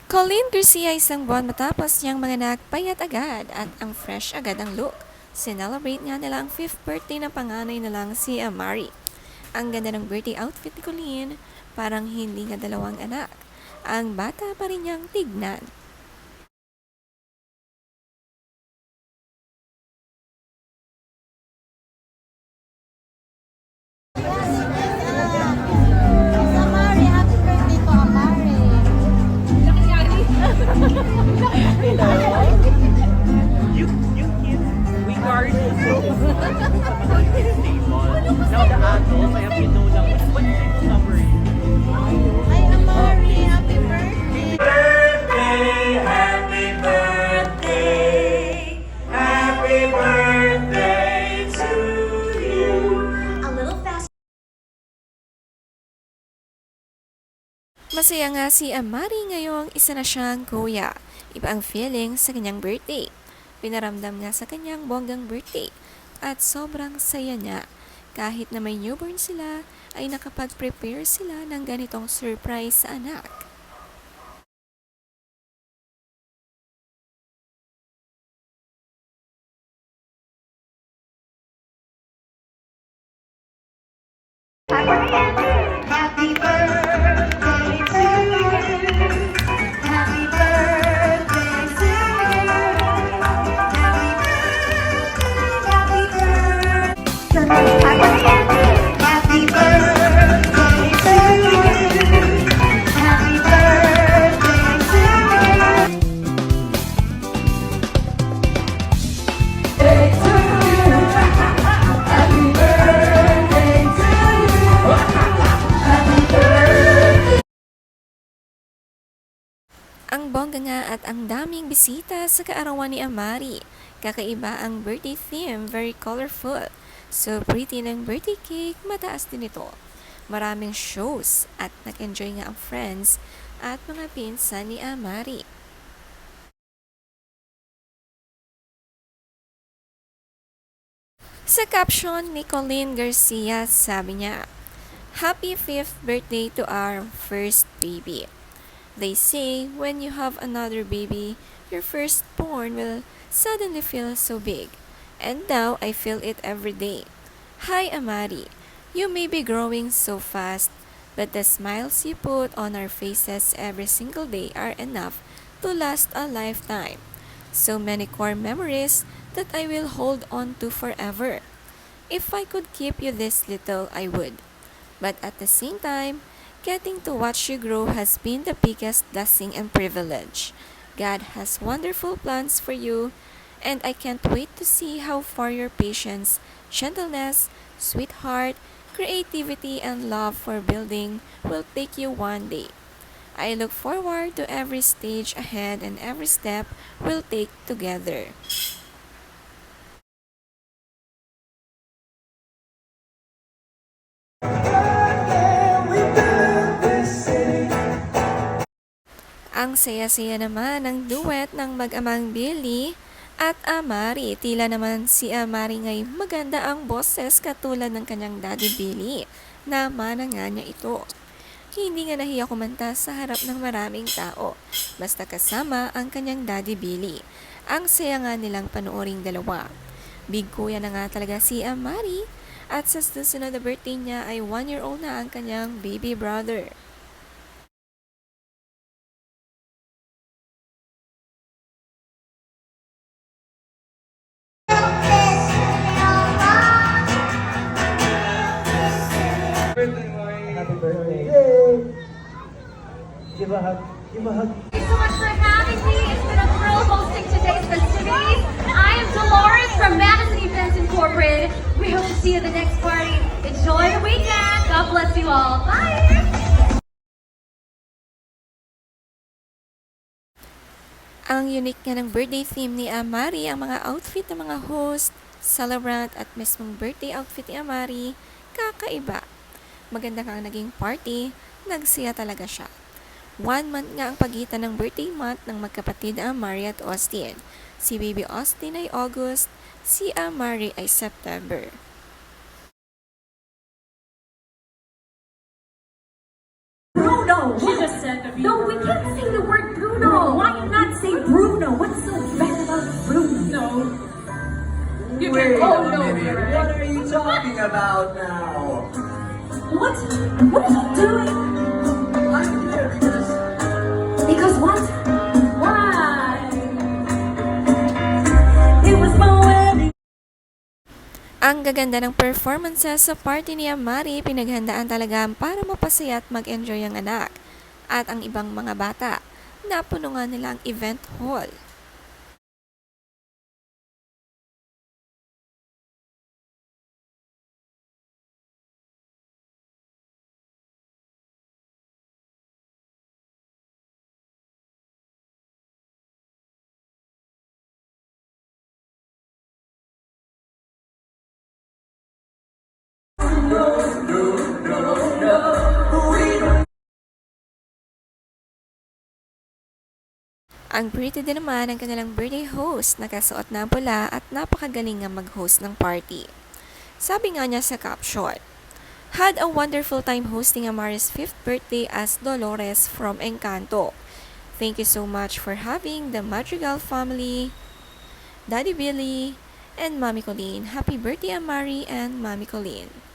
Colleen Garcia isang buwan matapos niyang manganak, payat agad at ang fresh agad ang look. Sinelebrate nga nila ang 5th birthday ng panganay nilang si Amari. Ang ganda ng birthday outfit ni Colleen, parang hindi nga dalawang anak. Ang bata pa rin niyang tignan. Amari, happy birthday to Amari. Yung kids, we guard so now the adults, I have to know lang what's the summary. Hi Amari, happy birthday. Happy birthday, happy birthday to you. A little fast. Masaya nga si Amari ngayong isa na siyang kuya. Iba ang feeling sa kanyang birthday. Pinaramdam nga sa kanyang bonggang birthday at sobrang saya niya. Kahit na may newborn sila, ay nakapag-prepare sila ng ganitong surprise sa anak. Happy birthday to you. Happy birthday to you. Happy birthday, happy birthday to you. Happy birthday to you. Happy birthday to you. Happy birthday. Ang bongga nga at ang daming bisita sa kaarawan ni Amari. Kakaiba ang birthday theme, very colorful. So pretty ng birthday cake, mataas din ito. Maraming shows at nag-enjoy nga ang friends at mga pinsan ni Amari. Sa caption ni Colleen Garcia, sabi niya, "Happy 5th birthday to our first baby. They say when you have another baby, your firstborn will suddenly feel so big. And now I feel it every day. Hi Amari, you may be growing so fast, but the smiles you put on our faces every single day are enough to last a lifetime. So many core memories that I will hold on to forever. If I could keep you this little, I would. But at the same time, getting to watch you grow has been the biggest blessing and privilege. God has wonderful plans for you, and I can't wait to see how far your patience, gentleness, sweetheart, creativity, and love for building will take you one day. I look forward to every stage ahead and every step we'll take together." Ang saya-saya naman ng duet ng mag-amang Billy at Amari. Tila naman si Amari ngay maganda ang boses katulad ng kanyang daddy Billy na mana nga niya ito. Hindi nga nahiya kumanta sa harap ng maraming tao, basta kasama ang kanyang daddy Billy. Ang saya nga nilang panooring dalawa. Big kuya na nga talaga si Amari at sa susunod na birthday niya ay 1-year-old na ang kanyang baby brother. Happy birthday. Yay! Give a hug. Give a hug. Thank you so much for having me. It's been a thrill hosting today's festivities. I am Dolores from Madison Events Incorporated. We hope to see you at the next party. Enjoy the weekend. God bless you all. Bye. Ang unique nga ng birthday theme ni Amari, ang mga outfit ng mga host, celebrant at mismong birthday outfit ni Amari, kakaiba. Maganda nga ang naging party, nagsaya talaga siya. 1 month nga ang pagitan ng birthday month ng magkapatid na Amari at Austin. Si baby Austin ay August, si Amari ay September. Bruno. She just said the No, we can't say the word Bruno. Bruno. What's so bad about Bruno? No. You Wait can a minute. What are you talking about now? What? What are you doing? I'm here Because what? Why? It was my wedding. Ang gaganda ng performances sa party ni Amari, pinaghandaan talaga para mapasaya at mag-enjoy ang anak. At ang ibang mga bata, napuno nga nila ang event hall. Ang pretty din naman ang kanilang birthday host, nakasuot na pula at napakagaling nga mag-host ng party. Sabi nga niya sa caption, "Had a wonderful time hosting Amari's 5th birthday as Dolores from Encanto. Thank you so much for having the Madrigal family, Daddy Billy, and Mommy Colleen. Happy birthday Amari and Mommy Colleen."